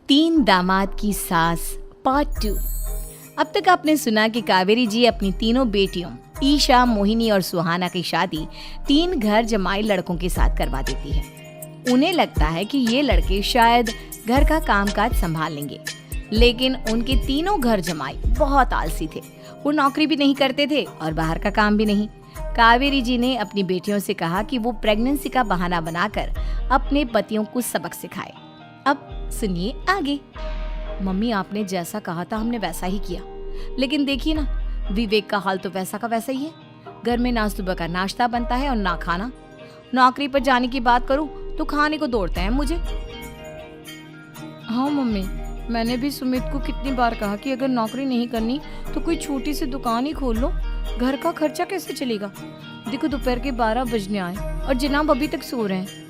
तीन दामाद की सास पार्ट 2। अब तक आपने सुना कि कावेरी जी अपनी तीनों बेटियों ईशा, मोहिनी और सुहाना की शादी तीन घर जमाई लड़कों के साथ करवा देती है। उन्हें लगता है कि ये लड़के शायद घर का कामकाज संभाल लेंगे, लेकिन उनके तीनों घर जमाई बहुत आलसी थे। वो नौकरी भी नहीं करते थे और बाहर का काम भी नहीं। कावेरी जी ने अपनी बेटियों से कहा कि वो प्रेगनेंसी का बहाना बनाकर अपने पतियों को सबक सिखाए। अब सुनिए आगे। मम्मी, आपने जैसा कहा था हमने वैसा ही किया, लेकिन देखिए ना, विवेक का हाल तो वैसा का वैसा ही है। घर में ना सुबह का नाश्ता बनता है और ना खाना। नौकरी पर जाने की बात करूं तो खाने को दौड़ते हैं मुझे। हाँ मम्मी, मैंने भी सुमित को कितनी बार कहा कि अगर नौकरी नहीं करनी तो कोई छोटी सी दुकान ही खोल लो। घर का खर्चा कैसे चलेगा? देखो दोपहर के 12 बजने आए और जनाब अभी तक सो रहे हैं।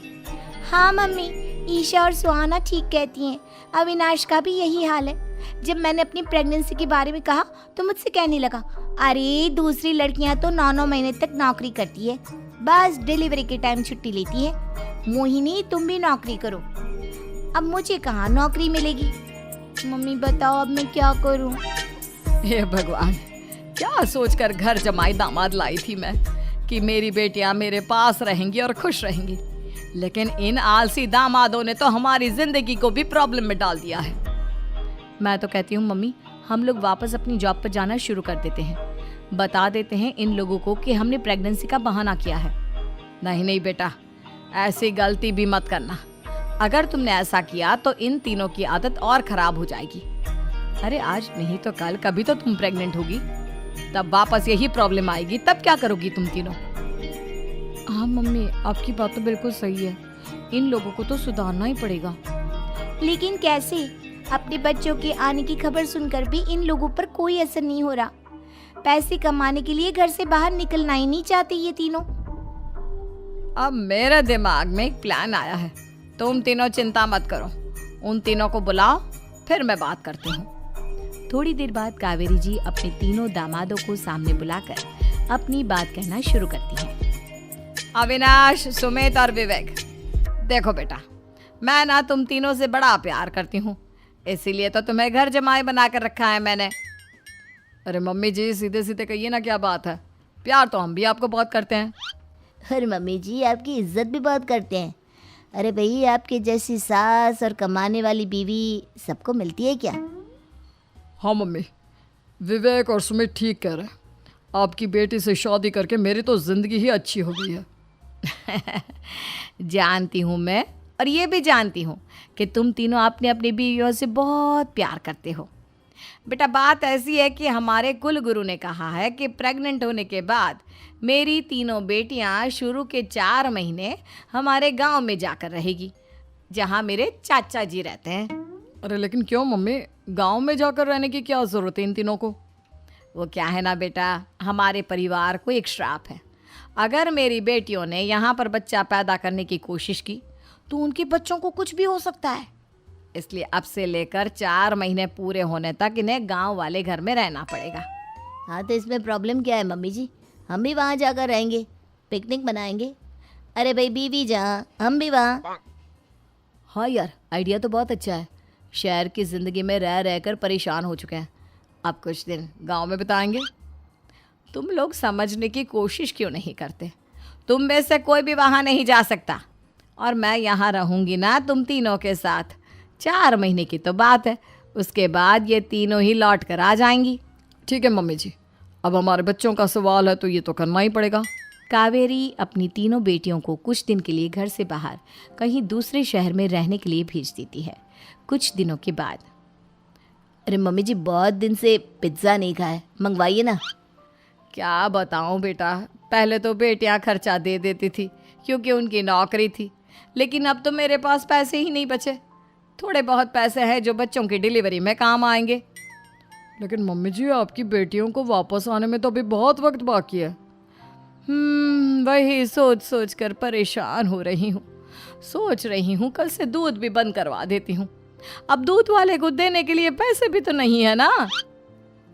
हाँ मम्मी, ईशा और सुहाना ठीक कहती हैं। अविनाश का भी यही हाल है। जब मैंने अपनी प्रेगनेंसी के बारे में कहा तो मुझसे कहने लगा, अरे दूसरी लड़कियां तो 9-9 महीने तक नौकरी करती है, बस डिलीवरी के टाइम छुट्टी लेती है। मोहिनी, तुम भी नौकरी करो। अब मुझे कहाँ नौकरी मिलेगी? मम्मी बताओ, अब मैं क्या करूँ? हे भगवान, क्या सोचकर घर जमाई दामाद लाई थी मैं कि मेरी बेटियां मेरे पास रहेंगी और खुश रहेंगी, लेकिन इन आलसी दामादों ने तो हमारी जिंदगी को भी प्रॉब्लम में डाल दिया है। मैं तो कहती हूँ मम्मी, हम लोग वापस अपनी जॉब पर जाना शुरू कर देते हैं। बता देते हैं इन लोगों को कि हमने प्रेगनेंसी का बहाना किया है। नहीं नहीं बेटा, ऐसी गलती भी मत करना। अगर तुमने ऐसा किया तो इन तीनों की आदत और खराब हो जाएगी। अरे आज नहीं तो कल कभी तो तुम प्रेग्नेंट होगी, तब वापस यही प्रॉब्लम आएगी। तब क्या करोगी तुम तीनों? हाँ मम्मी, आपकी बात तो बिल्कुल सही है। इन लोगों को तो सुधारना ही पड़ेगा। लेकिन कैसे? अपने बच्चों के आने की खबर सुनकर भी इन लोगों पर कोई असर नहीं हो रहा। पैसे कमाने के लिए घर से बाहर निकलना ही नहीं चाहते ये तीनों। अब मेरे दिमाग में एक प्लान आया है। तुम तीनों चिंता मत करो, उन तीनों को बुलाओ, फिर मैं बात करती हूँ। थोड़ी देर बाद कावेरी जी अपने तीनों दामादों को सामने बुलाकर अपनी बात कहना शुरू करती हैं। अविनाश, सुमित और विवेक, देखो बेटा, मैं ना तुम तीनों से बड़ा प्यार करती हूँ, इसीलिए तो तुम्हें घर जमाई बना कर रखा है मैंने। अरे मम्मी जी, सीधे सीधे कहिए ना, क्या बात है? प्यार तो हम भी आपको बहुत करते हैं। अरे मम्मी जी, आपकी इज्जत भी बहुत करते हैं। अरे भाई, आपके जैसी सास और कमाने वाली बीवी सबको मिलती है क्या? हाँ मम्मी, विवेक और सुमित ठीक कह रहे हैं। आपकी बेटी से शादी करके मेरी तो जिंदगी ही अच्छी हो गई है। जानती हूँ मैं, और ये भी जानती हूँ कि तुम तीनों अपने अपनी बीवियों से बहुत प्यार करते हो। बेटा, बात ऐसी है कि हमारे कुल गुरु ने कहा है कि प्रेग्नेंट होने के बाद मेरी तीनों बेटियां शुरू के 4 महीने हमारे गांव में जाकर रहेगी, जहां मेरे चाचा जी रहते हैं। अरे लेकिन क्यों मम्मी, गांव में जाकर रहने की क्या ज़रूरत है इन तीनों को? वो क्या है ना बेटा, हमारे परिवार को एक श्राप है। अगर मेरी बेटियों ने यहाँ पर बच्चा पैदा करने की कोशिश की तो उनके बच्चों को कुछ भी हो सकता है। इसलिए अब से लेकर 4 महीने पूरे होने तक इन्हें गांव वाले घर में रहना पड़ेगा। हाँ, तो इसमें प्रॉब्लम क्या है मम्मी जी? हम भी वहाँ जाकर रहेंगे, पिकनिक मनाएंगे। अरे भाई, बीवी जहाँ, हम भी वहाँ। हाँ यार, आइडिया तो बहुत अच्छा है। शहर की ज़िंदगी में रह रहकर परेशान हो चुके हैं, अब कुछ दिन गांव में बिताएंगे। तुम लोग समझने की कोशिश क्यों नहीं करते? तुम में से कोई भी वहाँ नहीं जा सकता, और मैं यहाँ रहूँगी ना तुम तीनों के साथ। 4 महीने की तो बात है, उसके बाद ये तीनों ही लौट कर आ जाएंगी। ठीक है मम्मी जी, अब हमारे बच्चों का सवाल है तो ये तो करना ही पड़ेगा। कावेरी अपनी तीनों बेटियों को कुछ दिन के लिए घर से बाहर कहीं दूसरे शहर में रहने के लिए भेज देती है। कुछ दिनों के बाद, अरे मम्मी जी, बहुत दिन से पिज्ज़ा नहीं खाया, मंगवाइए ना। क्या बताऊं बेटा, पहले तो बेटियां खर्चा दे देती थी क्योंकि उनकी नौकरी थी, लेकिन अब तो मेरे पास पैसे ही नहीं बचे। थोड़े बहुत पैसे हैं जो बच्चों की डिलीवरी में काम आएंगे। लेकिन मम्मी जी, आपकी बेटियों को वापस आने में तो अभी बहुत वक्त बाकी है। वही सोच सोच कर परेशान हो रही हूँ। सोच रही हूँ कल से दूध भी बंद करवा देती हूँ। अब दूध वाले को देने के लिए पैसे भी तो नहीं है ना।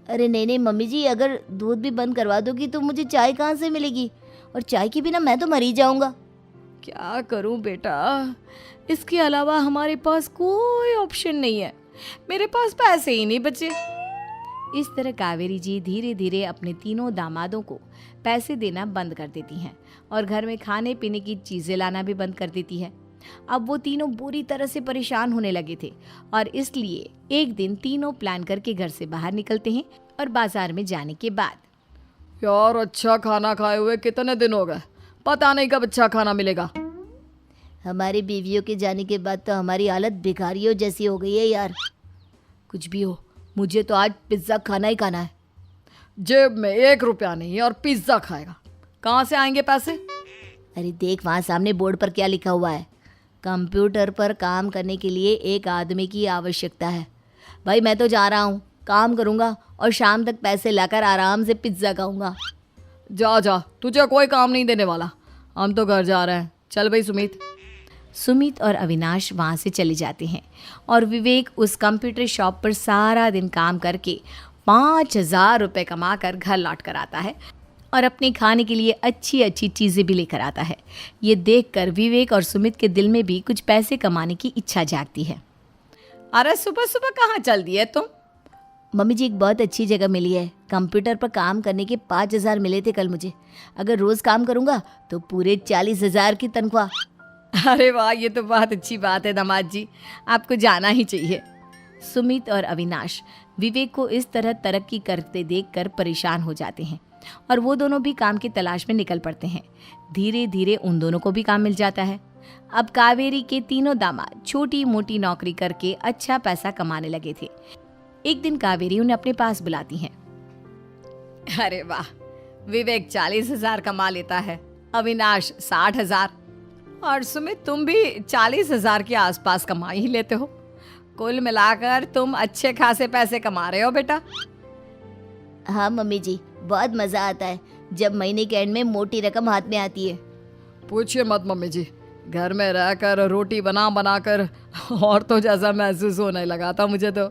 अरे नहीं नहीं मम्मी जी, अगर दूध भी बंद करवा दोगी तो मुझे चाय कहाँ से मिलेगी? और चाय के बिना मैं तो मर ही जाऊँगा। क्या करूं बेटा, इसके अलावा हमारे पास कोई ऑप्शन नहीं है, मेरे पास पैसे ही नहीं बचे। इस तरह कावेरी जी धीरे धीरे अपने तीनों दामादों को पैसे देना बंद कर देती हैं और घर में खाने पीने की चीज़ें लाना भी बंद कर देती है। अब वो तीनों बुरी तरह से परेशान होने लगे थे और इसलिए एक दिन तीनों प्लान करके घर से बाहर निकलते हैं और बाजार में जाने के बाद यार अच्छा खाना खाए हुए कितने दिन हो गए, पता नहीं कब अच्छा खाना मिलेगा। हमारी बीवियों के जाने के बाद तो हमारी हालत भिखारियों जैसी हो गई है यार। कुछ भी हो, मुझे तो आज पिज्ज़ा खाना ही खाना है। जेब में 1 रुपया नहीं और पिज्ज़ा खाएगा, कहाँ से आएंगे पैसे? अरे देख वहाँ सामने बोर्ड पर क्या लिखा हुआ है, कंप्यूटर पर काम करने के लिए एक आदमी की आवश्यकता है। भाई मैं तो जा रहा हूँ, काम करूँगा और शाम तक पैसे लाकर आराम से पिज्ज़ा खाऊंगा। जा जा, तुझे कोई काम नहीं देने वाला, हम तो घर जा रहे हैं। चल भाई सुमित। सुमित और अविनाश वहाँ से चले जाते हैं और विवेक उस कंप्यूटर शॉप पर सारा दिन काम करके 5,000 रुपये कमा कर घर लौट कर आता है और अपने खाने के लिए अच्छी अच्छी चीज़ें भी लेकर आता है। ये देखकर विवेक और सुमित के दिल में भी कुछ पैसे कमाने की इच्छा जागती है। अरे सुबह सुबह कहाँ चल दी है तुम? मम्मी जी एक बहुत अच्छी जगह मिली है, कंप्यूटर पर काम करने के 5,000 मिले थे कल मुझे। अगर रोज़ काम करूँगा तो पूरे 40,000 की तनख्वाह। अरे वाह, ये तो बहुत अच्छी बात है दामाद जी, आपको जाना ही चाहिए। सुमित और अविनाश विवेक को इस तरह तरक्की करते देखकर परेशान हो जाते हैं और वो दोनों भी काम की तलाश में निकल पड़ते हैं। धीरे धीरे उन दोनों को भी काम मिल जाता है। अब कावेरी के तीनों दामाद छोटी मोटी नौकरी करके अच्छा पैसा कमाने लगे थे। एक दिन कावेरी उन्हें अपने पास बुलाती हैं। अरे वाह, विवेक 40,000 कमा लेता है, अविनाश 60,000 और सुमित तुम भी 40,000 के आसपास कमा ही लेते हो। कुल मिलाकर तुम अच्छे खासे पैसे कमा रहे हो बेटा। हाँ मम्मी जी, बहुत मज़ा आता है जब महीने के एंड में मोटी रकम हाथ में आती है। पूछिए मत मम्मी जी, घर में रहकर रोटी बना बना कर औरतों जैसा महसूस होने लगा था मुझे तो।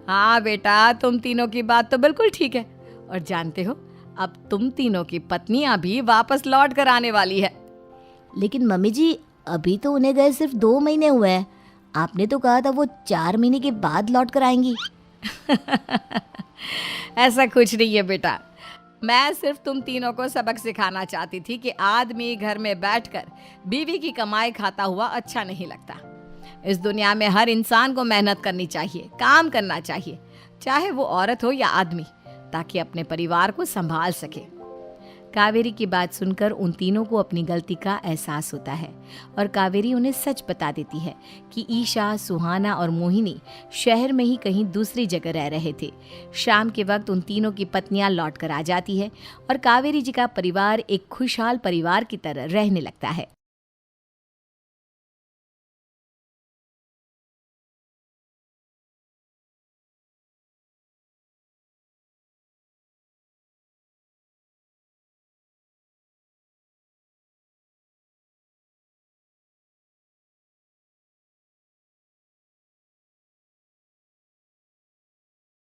हाँ बेटा, तुम तीनों की बात तो बिल्कुल ठीक है और जानते हो अब तुम तीनों की पत्नियां भी वापस लौट कर आने वाली है। लेकिन मम्मी जी अभी तो उन्हें गए सिर्फ 2 महीने हुए हैं, आपने तो कहा था वो 4 महीने के बाद लौट कर आएंगी। ऐसा कुछ नहीं है बेटा, मैं सिर्फ तुम तीनों को सबक सिखाना चाहती थी कि आदमी घर में बैठकर बीवी की कमाई खाता हुआ अच्छा नहीं लगता। इस दुनिया में हर इंसान को मेहनत करनी चाहिए, काम करना चाहिए, चाहे वो औरत हो या आदमी, ताकि अपने परिवार को संभाल सके। कावेरी की बात सुनकर उन तीनों को अपनी गलती का एहसास होता है और कावेरी उन्हें सच बता देती है कि ईशा, सुहाना और मोहिनी शहर में ही कहीं दूसरी जगह रह रहे थे। शाम के वक्त उन तीनों की पत्नियां लौट कर आ जाती है और कावेरी जी का परिवार एक खुशहाल परिवार की तरह रहने लगता है।